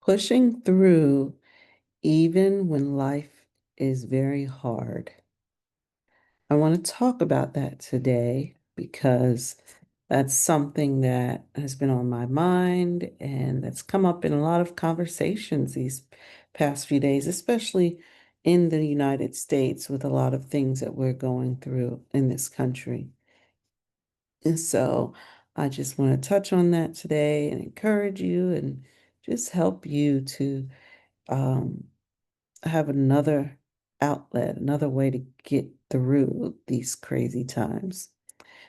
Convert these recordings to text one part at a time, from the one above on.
Pushing through even when life is very hard. I want to talk about that today because that's something that has been on my mind and that's come up in a lot of conversations these past few days, especially in the United States with a lot of things that we're going through in this country. And so I just want to touch on that today and encourage you and just help you to um, have another outlet, another way to get through these crazy times.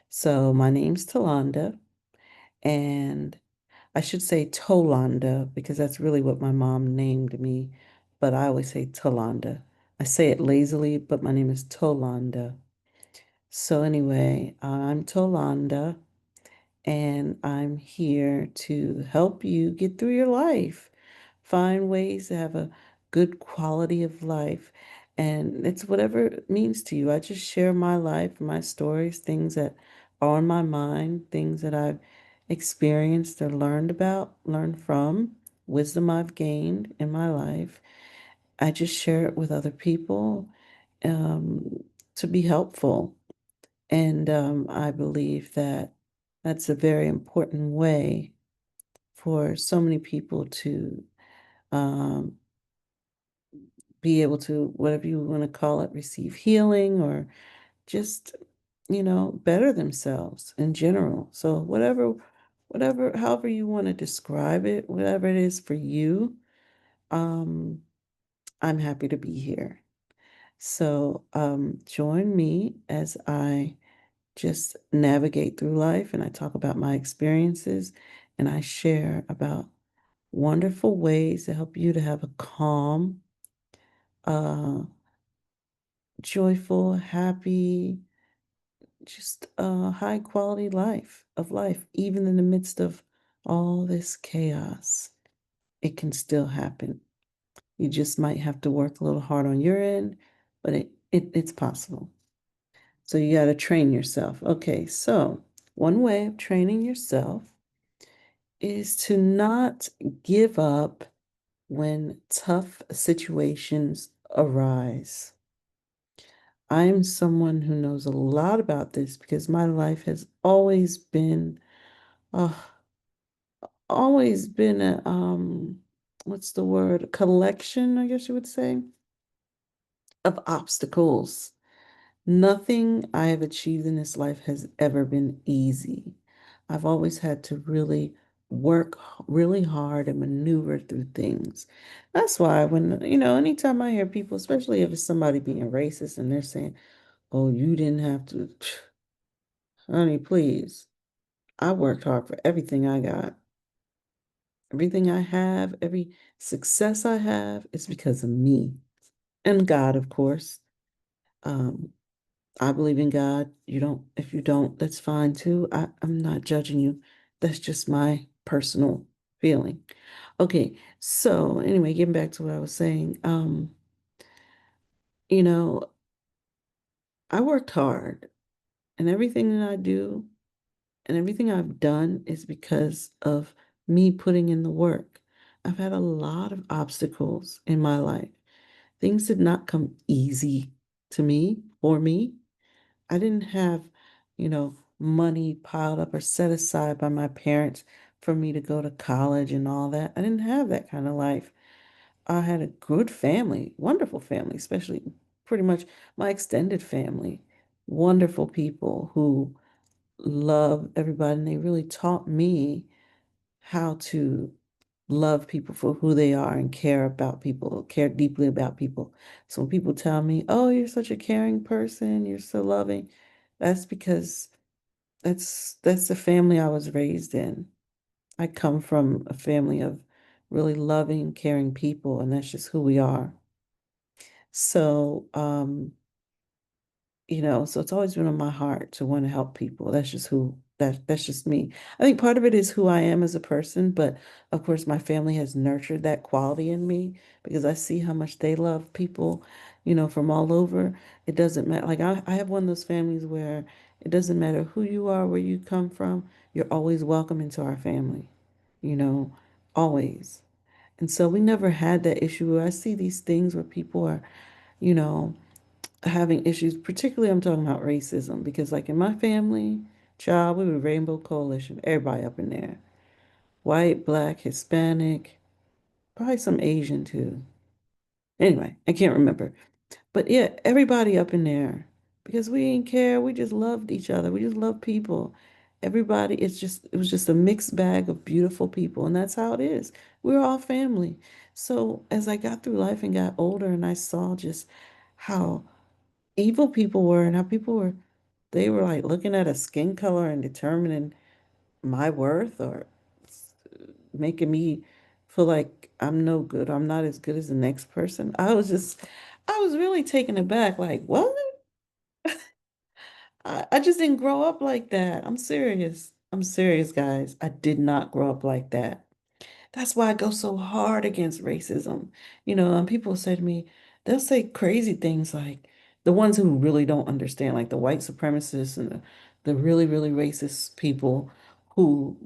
So my name's Talonda, and I should say Tolanda because that's really what my mom named me, but I always say Talonda. I say it lazily, but my name is Tolanda. So anyway, I'm Tolanda, and I'm here to help you get through your life. Find ways to have a good quality of life. And it's whatever it means to you. I just share my life, my stories, things that are on my mind, things that I've experienced or learned about, learned from, wisdom I've gained in my life. I just share it with other people um, to be helpful. And I believe that that's a very important way for so many people to um, be able to, whatever you want to call it, receive healing or just, better themselves in general. So however you want to describe it, whatever it is for you, um, I'm happy to be here. So join me as I just navigate through life and I talk about my experiences and I share about wonderful ways to help you to have a calm, uh, joyful, happy, just a high quality life, even in the midst of all this chaos. It can still happen. You just might have to work a little hard on your end, but it's possible. So you got to train yourself. Okay, so one way of training yourself is to not give up when tough situations arise. I'm someone who knows a lot about this because my life has uh, always been a, what's the word? A collection, I guess you would say, of obstacles. Nothing I have achieved in this life has ever been easy. I've always had to really work really hard and maneuver through things. That's why anytime I hear people, especially if it's somebody being racist and they're saying, oh, you didn't have to, honey, please. I worked hard for everything I got. Everything I have, every success I have is because of me and God, of course. Um, I believe in God. If you don't, that's fine too. I'm not judging you. That's just my personal feeling. Okay, so anyway, getting back to what I was saying, you know, I worked hard and everything that I do and everything I've done is because of me putting in the work. I've had a lot of obstacles in my life. Things did not come easy to me or me. I didn't have, money piled up or set aside by my parents for me to go to college and all that. I didn't have that kind of life. I had a good family, wonderful family, especially pretty much my extended family. Wonderful people who love everybody, and they really taught me how to love people for who they are and care about people, care deeply about people. So when people tell me, "Oh, you're such a caring person, you're so loving," that's because that's the family I was raised in. I come from a family of really loving, caring people, and that's just who we are. So, so it's always been on my heart to want to help people. That's just me. I think part of it is who I am as a person, but of course my family has nurtured that quality in me because I see how much they love people, from all over. It doesn't matter. Like I have one of those families where it doesn't matter who you are, where you come from, you're always welcome into our family, you know, always. And so we never had that issue. I see these things where people are, you know, having issues, particularly I'm talking about racism, because like in my family, child, we were Rainbow Coalition, everybody up in there. White, black, Hispanic, probably some Asian too. Anyway, I can't remember. But yeah, everybody up in there because we didn't care. We just loved each other. We just loved people. Everybody, it was just a mixed bag of beautiful people. And that's how it is. We're all family. So as I got through life and got older and I saw just how evil people were and how people were, they were like looking at a skin color and determining my worth or making me feel like I'm no good. I'm not as good as the next person. I was really taken aback. Like, what? I just didn't grow up like that. I'm serious. I'm serious, guys. I did not grow up like that. That's why I go so hard against racism. And people say to me, they'll say crazy things like the ones who really don't understand, like the white supremacists and the really, really racist people who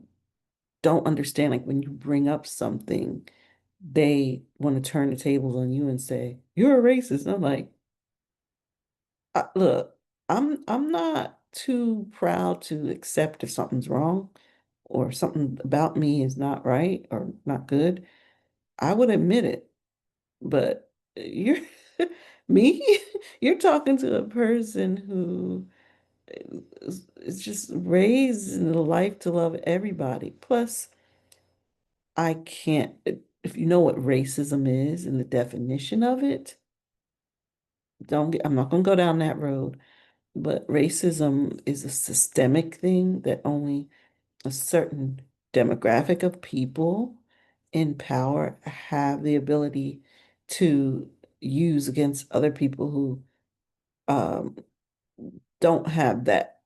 don't understand, like when you bring up something, they want to turn the tables on you and say, you're a racist. And I'm like, look, I'm not too proud to accept if something's wrong or something about me is not right or not good. I would admit it, but you're me, you're talking to a person who is just raised in the life to love everybody. Plus, I can't, if you know what racism is and the definition of it, I'm not going to go down that road. But racism is a systemic thing that only a certain demographic of people in power have the ability to use against other people who um, don't have that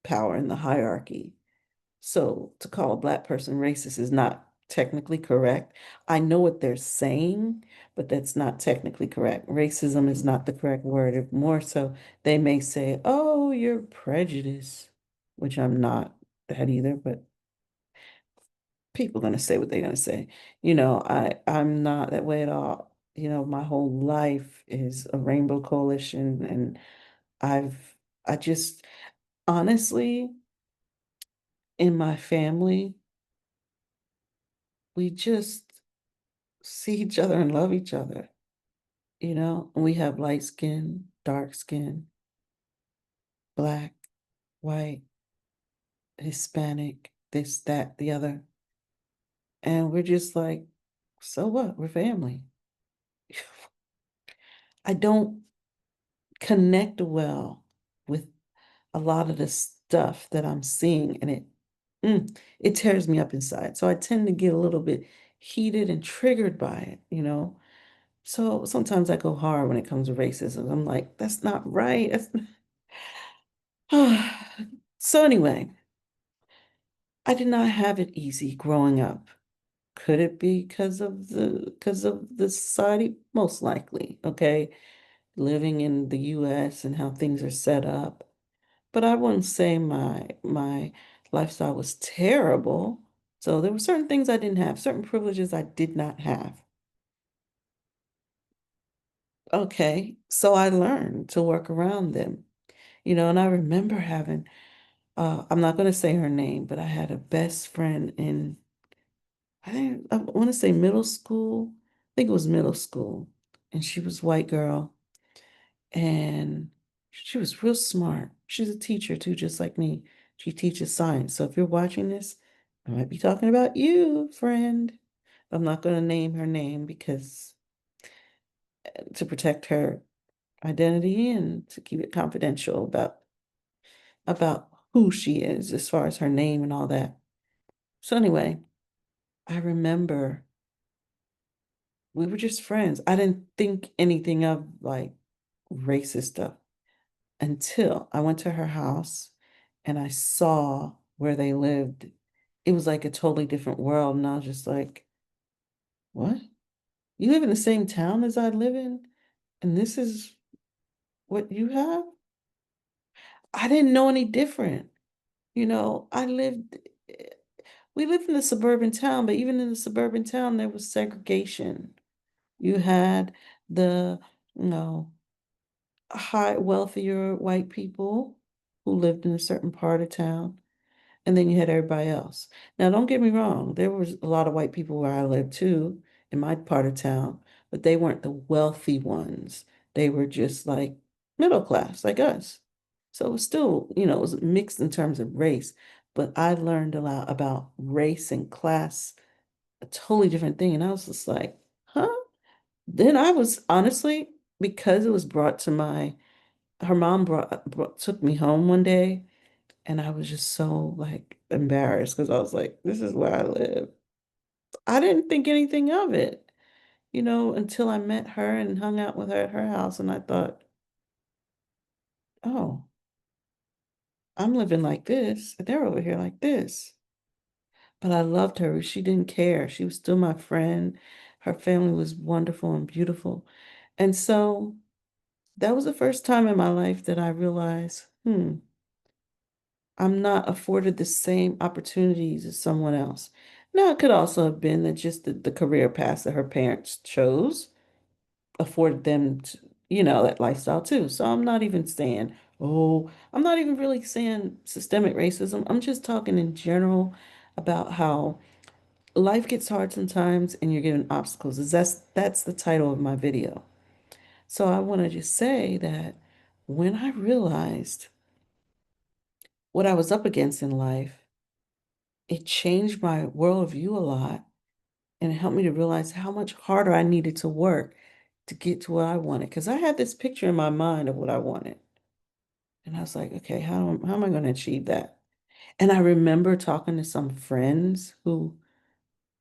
power in the hierarchy. So to call a black person racist is not technically correct. I know what they're saying, but that's not technically correct. Racism is not the correct word. More so, they may say, "Oh, you're prejudiced," which I'm not that either, but people are going to say what they're going to say. I'm not that way at all. My whole life is a rainbow coalition, and I just honestly, in my family, we just see each other and love each other. And we have light skin, dark skin, black, white, Hispanic, this, that, the other. And we're just like, so what? We're family. I don't connect well with a lot of the stuff that I'm seeing, and it tears me up inside. So I tend to get a little bit heated and triggered by it. So sometimes I go hard when it comes to racism. I'm like, that's not right. So anyway, I did not have it easy growing up. Could it be because of the society? Most likely, okay. Living in the US and how things are set up. But I wouldn't say my lifestyle was terrible. So there were certain things I didn't have, certain privileges I did not have. Okay, so I learned to work around them. And I remember having, I'm not going to say her name, but I had a best friend in, I want to say middle school. I think it was middle school. And she was a white girl and she was real smart. She's a teacher too, just like me. She teaches science. So if you're watching this, I might be talking about you, friend. I'm not going to name her name because to protect her identity and to keep it confidential about who she is as far as her name and all that. So anyway, I remember we were just friends. I didn't think anything of like racist stuff until I went to her house and I saw where they lived. It was like a totally different world. And I was just like, what? You live in the same town as I live in? And this is what you have? I didn't know any different. I lived. We lived in a suburban town, but even in the suburban town, there was segregation. You had the, you know, high, wealthier white people who lived in a certain part of town, and then you had everybody else. Now, don't get me wrong, there was a lot of white people where I lived too, in my part of town, but they weren't the wealthy ones. They were just like middle class, like us. So it was still, it was mixed in terms of race, but I learned a lot about race and class, a totally different thing. And I was just like, huh? Then I was honestly, because it was brought to her mom took me home one day, and I was just so like embarrassed because I was like, this is where I live. I didn't think anything of it, until I met her and hung out with her at her house. And I thought, oh, I'm living like this. And they're over here like this. But I loved her. She didn't care. She was still my friend. Her family was wonderful and beautiful. And so that was the first time in my life that I realized, I'm not afforded the same opportunities as someone else. Now, it could also have been that just the career path that her parents chose afforded them to, that lifestyle too. So I'm not even saying, oh, I'm not even really saying systemic racism. I'm just talking in general about how life gets hard sometimes and you're given obstacles. That's the title of my video. So I want to just say that when I realized what I was up against in life, it changed my worldview a lot, and it helped me to realize how much harder I needed to work to get to what I wanted. Because I had this picture in my mind of what I wanted. And I was like, okay, how am I going to achieve that? And I remember talking to some friends who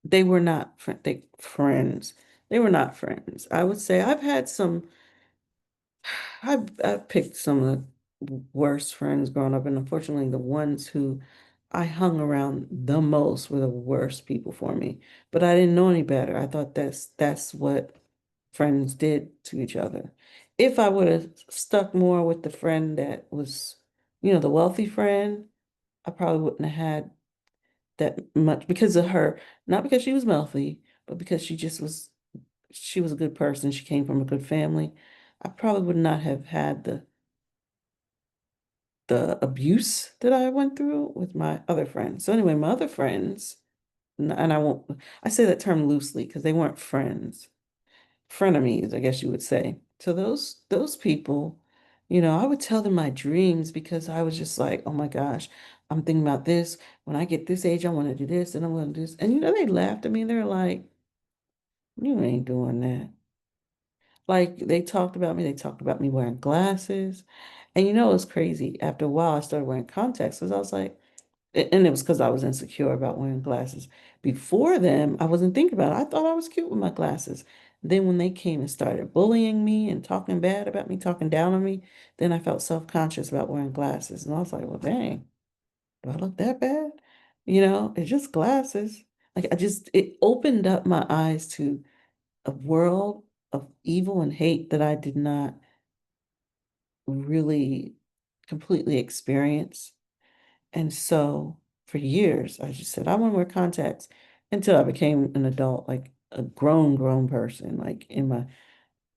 they were not friends. They were not friends. I would say I've picked some of the worst friends growing up, and unfortunately, the ones who I hung around the most were the worst people for me. But I didn't know any better. I thought that's what friends did to each other. If I would have stuck more with the friend that was, the wealthy friend, I probably wouldn't have had that much because of her, not because she was wealthy, but because she was a good person. She came from a good family. I probably would not have had the abuse that I went through with my other friends. So anyway, my other friends, and I say that term loosely because they weren't friends, frenemies, I guess you would say. So those people, I would tell them my dreams because I was just like, oh my gosh, I'm thinking about this. When I get this age, I want to do this and I want to do this. And they laughed at me. They're like, you ain't doing that. Like they talked about me. They talked about me wearing glasses. And it's crazy. After a while, I started wearing contacts because I was like, and it was because I was insecure about wearing glasses. Before them, I wasn't thinking about it. I thought I was cute with my glasses. Then when they came and started bullying me and talking bad about me, talking down on me, then I felt self-conscious about wearing glasses. And I was like, well, dang, do I look that bad? It's just glasses. Like it opened up my eyes to a world of evil and hate that I did not really completely experience. And so for years, I just said, I want to wear contacts until I became an adult, like a grown person, like in my,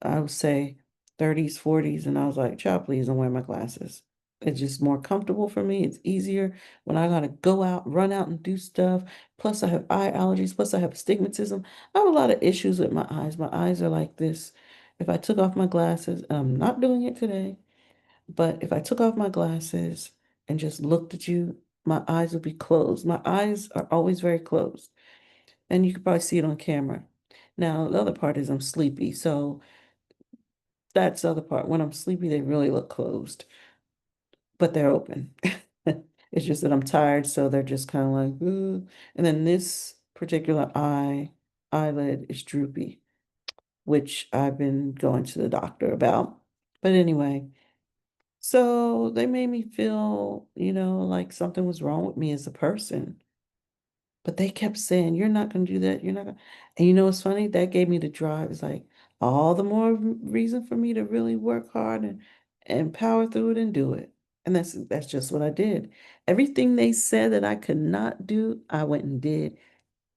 I would say 30s, 40s. And I was like, child, please don't wear my glasses. It's just more comfortable for me. It's easier when I gotta go out, run out and do stuff. Plus, I have eye allergies. Plus, I have astigmatism. I have a lot of issues with my eyes. My eyes are like this. If I took off my glasses, and I'm not doing it today, but if I took off my glasses and just looked at you, my eyes would be closed. My eyes are always very closed. And you could probably see it on camera. Now, the other part is I'm sleepy. So that's the other part. When I'm sleepy, they really look closed, but they're open. It's just that I'm tired. So they're just kind of like, ooh. And then this particular eyelid is droopy, which I've been going to the doctor about. But anyway. So they made me feel, like something was wrong with me as a person. But they kept saying, you're not going to do that. You're not going to. And what's funny? That gave me the drive. It's like all the more reason for me to really work hard and power through it and do it. And that's just what I did. Everything they said that I could not do, I went and did.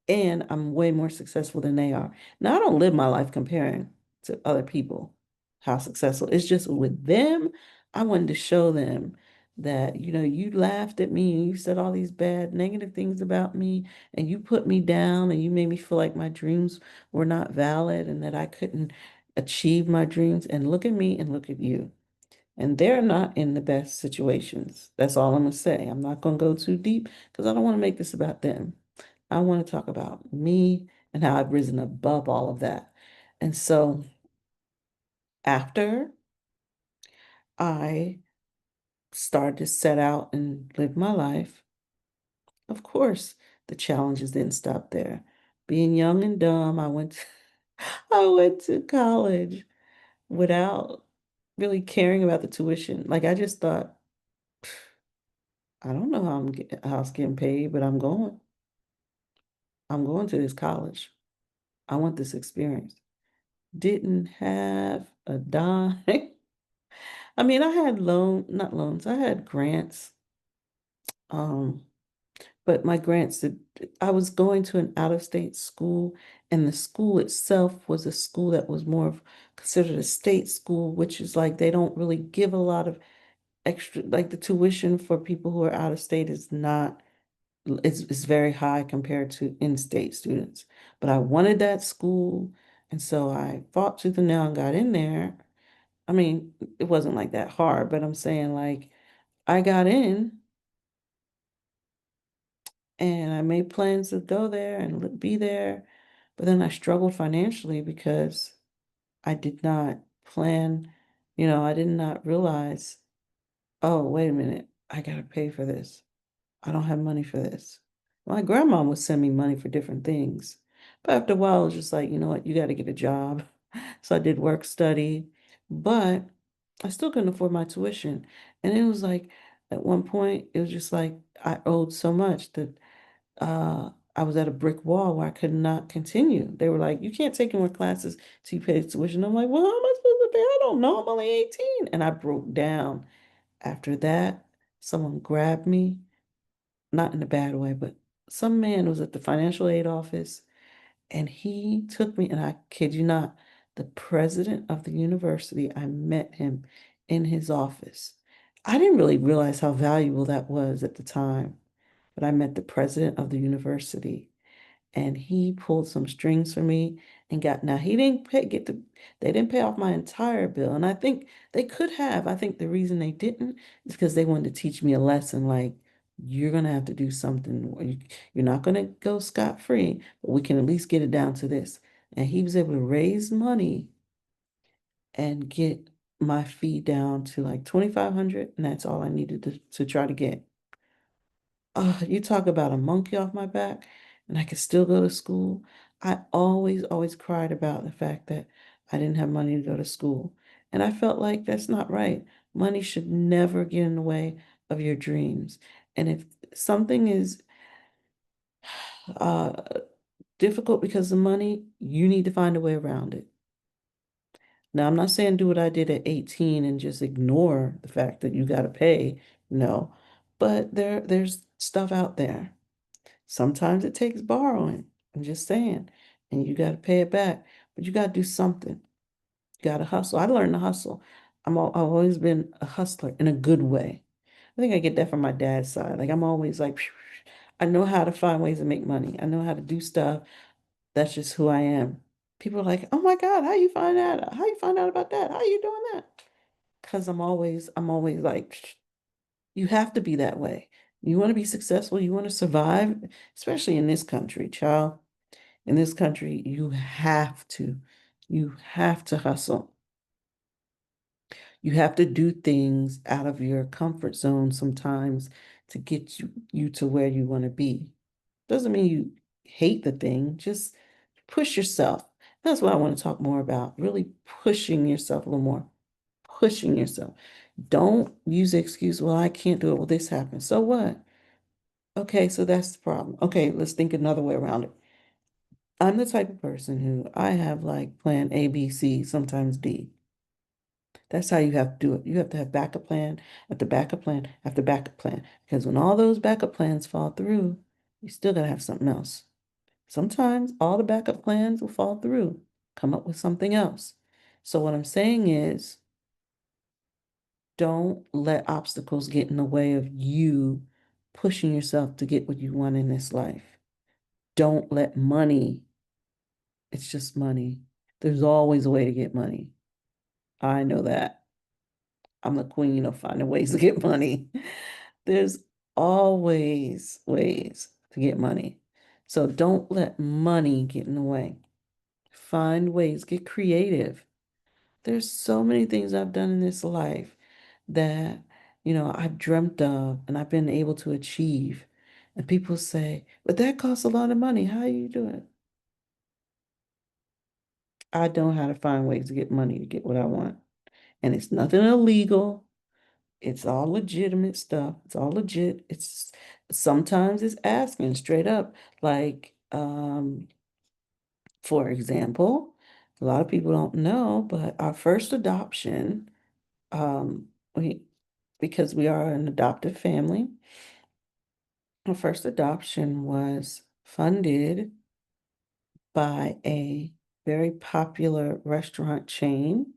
And I'm way more successful than they are. Now, I don't live my life comparing to other people how successful. It's just with them, I wanted to show them that, you laughed at me and you said all these bad, negative things about me, and you put me down and you made me feel like my dreams were not valid and that I couldn't achieve my dreams. And look at me and look at you. And they're not in the best situations. That's all I'm going to say. I'm not going to go too deep because I don't want to make this about them. I want to talk about me and how I've risen above all of that. And so after I started to set out and live my life, of course, the challenges didn't stop there. Being young and dumb, I went to college without really caring about the tuition. Like I just thought, I don't know how it's getting paid, but I'm going. I'm going to this college. I want this experience. Didn't have a dime. I mean, I had not loans, I had grants. Um, but my grants, I was going to an out-of-state school, and the school itself was a school that was more of considered a state school, which is like they don't really give a lot of extra, like the tuition for people who are out of state is not, it's very high compared to in-state students. But I wanted that school, and so I fought tooth and nail and got in there. I mean, it wasn't like that hard, but I'm saying like I got in and I made plans to go there and be there, but then I struggled financially because I did not plan, I did not realize, oh, wait a minute, I gotta pay for this. I don't have money for this. My grandma would send me money for different things. But after a while, it was just like, you know what, you got to get a job. So I did work study, but I still couldn't afford my tuition. And it was like, at one point, it was just like I owed so much that I was at a brick wall where I could not continue. They were like, you can't take any more classes till you pay the tuition. I'm like, well, how am I supposed to pay? I don't know. I'm only 18. And I broke down. After that, someone grabbed me, not in a bad way, but some man was at the financial aid office and he took me, and I kid you not, the president of the university, I met him in his office. I didn't really realize how valuable that was at the time, but I met the president of the university and he pulled some strings for me and got now he didn't pay get the they didn't pay off my entire bill, and I think they could have. I think the reason they didn't is because they wanted to teach me a lesson like you're gonna have to do something or you're not gonna go scot-free, but we can at least get it down to this. And he was able to raise money and get my fee down to like 2,500, and that's all I needed to try to get. You talk about a monkey off my back, and I could still go to school. I always cried about the fact that I didn't have money to go to school. And I felt like that's not right. Money should never get in the way of your dreams. And if something is uh, difficult because of money, you need to find a way around it. Now, I'm not saying do what I did at 18 and just ignore the fact that you got to pay. No, but there's stuff out there. Sometimes it takes borrowing. I'm just saying. And you got to pay it back. But you got to do something. You got to hustle. I learned to hustle. I've always been a hustler in a good way. I think I get that from my dad's side. Like I'm always like, I know how to find ways to make money. I know how to do stuff. That's just who I am. People are like, oh my God, how you find that? How you find out about that? How you doing that? Because I'm always like, you have to be that way. You want to be successful, you want to survive, especially in this country, child. In this country, you have to hustle. You have to do things out of your comfort zone sometimes to get you to where you want to be. Doesn't mean you hate the thing, just push yourself. That's what I want to talk more about, really pushing yourself a little more, pushing yourself. Don't use the excuse, well, I can't do it. Well, this happened. So what? Okay, so that's the problem. Okay, let's think another way around it. I'm the type of person who I have like plan A, B, C, sometimes D. That's how you have to do it. You have to have backup plan after backup plan after backup plan. Because when all those backup plans fall through, you still gotta have something else. Sometimes all the backup plans will fall through. Come up with something else. So what I'm saying is, don't let obstacles get in the way of you pushing yourself to get what you want in this life. Don't let money, it's just money. There's always a way to get money. I know that. I'm the queen of finding ways to get money. There's always ways to get money. So don't let money get in the way. Find ways, get creative. There's so many things I've done in this life that, I've dreamt of and I've been able to achieve. And people say, but that costs a lot of money. How you do it? I know how to find ways to get money to get what I want. And it's nothing illegal. It's all legitimate stuff. It's all legit. It's sometimes it's asking straight up, like, for example, a lot of people don't know, but our first adoption, we because we are an adoptive family, our first adoption was funded by a very popular restaurant chain,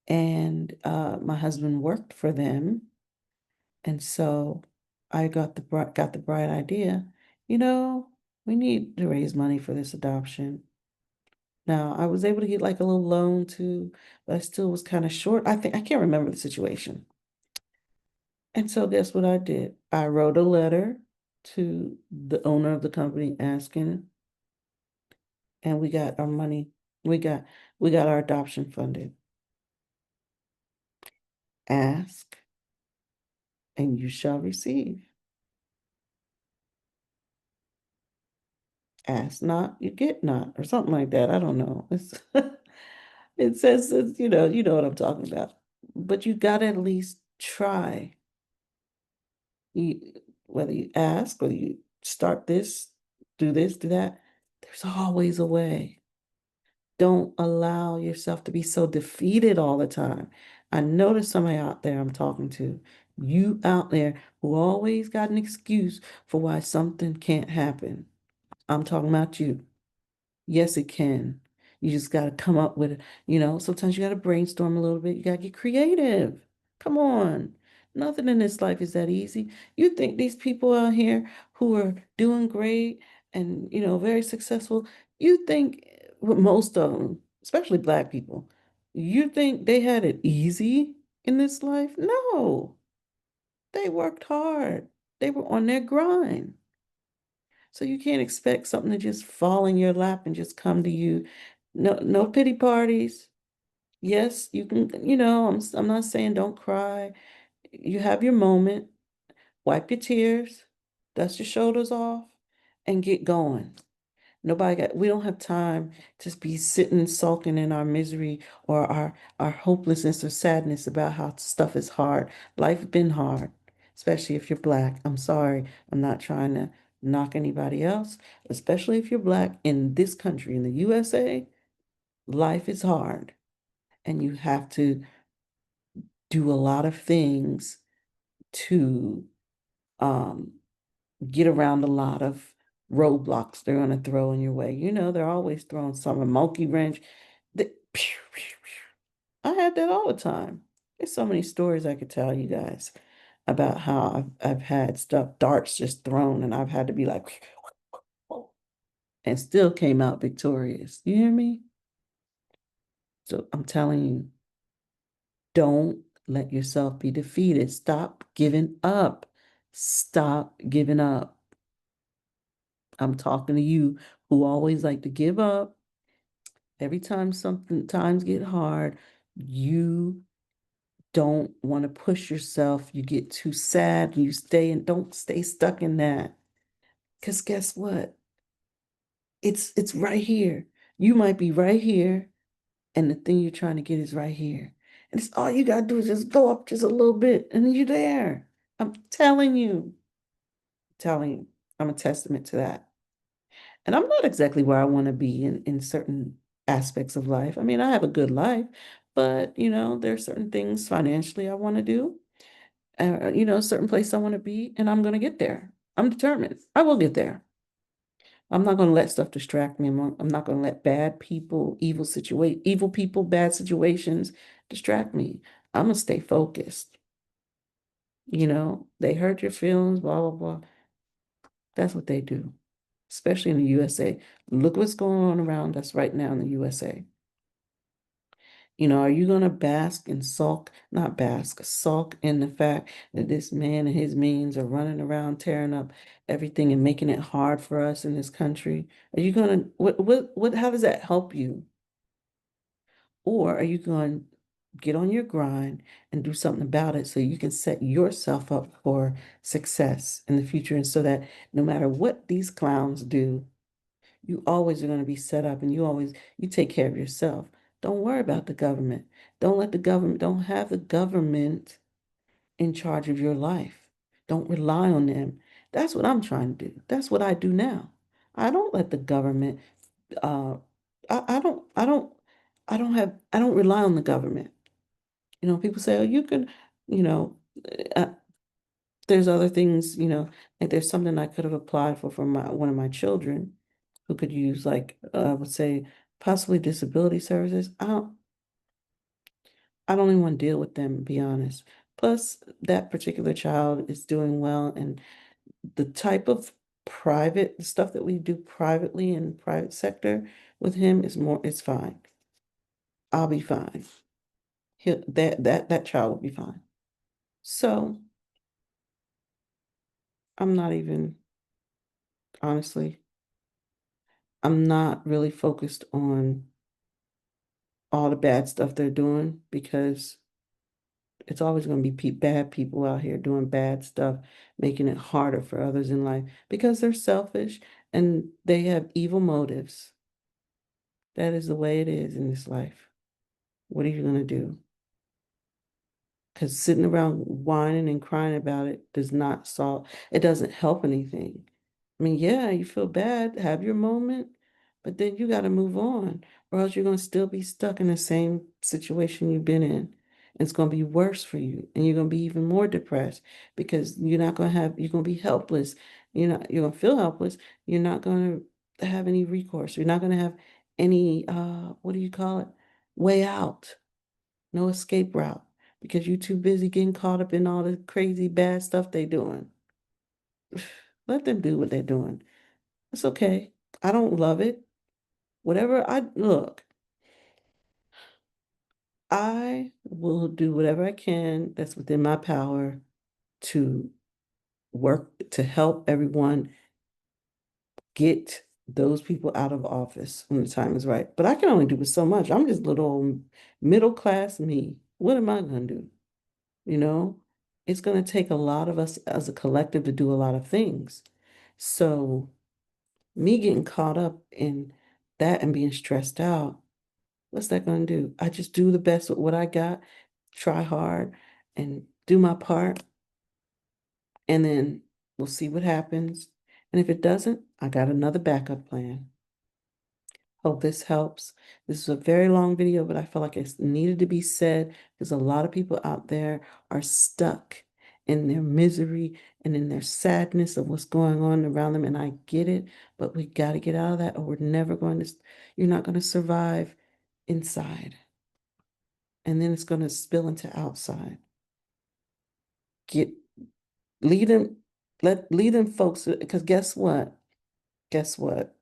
and my husband worked for them. And so I got the bright idea, you know, we need to raise money for this adoption. Now, I was able to get like a little loan too, but I still was kind of short. I can't remember the situation. And so guess what I did? I wrote a letter to the owner of the company asking, and we got our money. We got we got our adoption funded. Ask and you shall receive. Ask not, you get not, or something like that. I don't know. It says it's, you know what I'm talking about. But you gotta at least try. You, whether you ask, whether you start this, do that, there's always a way. Don't allow yourself to be so defeated all the time. I know there's somebody out there I'm talking to. You out there who always got an excuse for why something can't happen. I'm talking about you. Yes, it can. You just got to come up with it. Sometimes you got to brainstorm a little bit. You got to get creative. Come on. Nothing in this life is that easy. You think these people out here who are doing great and, very successful, you think, well, most of them, especially Black people, you think they had it easy in this life? No, they worked hard. They were on their grind. So you can't expect something to just fall in your lap and just come to you. No, no pity parties. Yes, you can, I'm not saying don't cry. You have your moment, wipe your tears, dust your shoulders off, and get going. We don't have time to be sitting sulking in our misery or our hopelessness or sadness about how stuff is hard. Life's been hard, especially if you're Black. I'm sorry. I'm not trying to knock anybody else, especially if you're Black in this country, in the USA. Life is hard, and you have to do a lot of things to um, get around a lot of roadblocks they're going to throw in your way. They're always throwing some a monkey wrench. Pew, pew, pew. I had that all the time. There's so many stories I could tell you guys about how I've had stuff, darts just thrown, and I've had to be like, and still came out victorious. You hear me? So I'm telling you, don't let yourself be defeated. Stop giving up. Stop giving up. I'm talking to you who always like to give up. Every time something times get hard, you don't want to push yourself. You get too sad. You stay and don't stay stuck in that. Because guess what? It's right here. You might be right here, and the thing you're trying to get is right here. And it's all you gotta do is just go up just a little bit, and then you're there. I'm telling you, I'm a testament to that. And I'm not exactly where I want to be in certain aspects of life. I mean, I have a good life, But, there are certain things financially I want to do, a certain place I want to be, and I'm going to get there. I'm determined. I will get there. I'm not going to let stuff distract me. I'm not going to let bad people, evil people, bad situations distract me. I'm going to stay focused. They hurt your feelings, blah, blah, blah. That's what they do, especially in the USA. Look what's going on around us right now in the USA. Are you going to bask and sulk, not bask, sulk in the fact that this man and his means are running around tearing up everything and making it hard for us in this country? Are you going to, how does that help you? Or are you going to get on your grind and do something about it so you can set yourself up for success in the future? And so that no matter what these clowns do, you always are going to be set up and you take care of yourself. Don't worry about the government. Don't have the government in charge of your life. Don't rely on them. That's what I'm trying to do. That's what I do now. I don't let the government, uh, I don't rely on the government. People say, oh, you can, you know, uh, there's other things, like there's something I could have applied for one of my children who could use, like, I would say possibly disability services. I don't even want to deal with them, to be honest. Plus, that particular child is doing well, and the type of private stuff that we do privately in private sector with him it's fine. I'll be fine. That child will be fine. So I'm not even, honestly, I'm not really focused on all the bad stuff they're doing because it's always going to be bad people out here doing bad stuff, making it harder for others in life because they're selfish and they have evil motives. That is the way it is in this life. What are you going to do? Because sitting around whining and crying about it it doesn't help anything. I mean, yeah, you feel bad, have your moment, but then you got to move on, or else you're going to still be stuck in the same situation you've been in. And it's going to be worse for you, and you're going to be even more depressed because you're going to be helpless. You're going to feel helpless. You're not going to have any recourse. You're not going to have any, what do you call it? Way out, no escape route because you're too busy getting caught up in all the crazy bad stuff they're doing. Let them do what they're doing. It's okay. I don't love it. I will do whatever I can that's within my power to work to help everyone get those people out of office when the time is right. But I can only do so much. I'm just little old middle class me. What am I going to do? You know, it's going to take a lot of us as a collective to do a lot of things. So, me getting caught up in that and being stressed out, what's that going to do? I just do the best with what I got, try hard, and do my part, and then we'll see what happens. And if it doesn't, I got another backup plan. Hope this helps. This is a very long video, but I feel like it's needed to be said because a lot of people out there are stuck in their misery and in their sadness of what's going on around them. And I get it, but we got to get out of that or you're not going to survive inside. And then it's going to spill into outside. Get, lead them, lead them folks, because guess what? Guess what?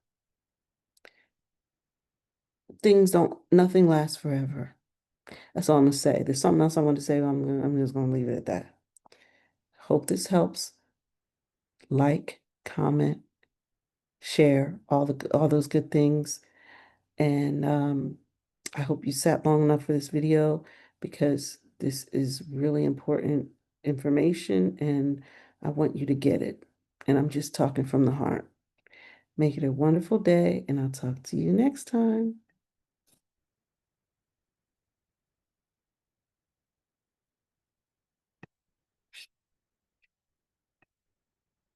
Nothing lasts forever. That's all I'm gonna say. There's something else I want to say, but I'm just gonna leave it at that. Hope this helps. Like, comment, share, all those good things. And I hope you sat long enough for this video because this is really important information and I want you to get it. And I'm just talking from the heart. Make it a wonderful day, and I'll talk to you next time.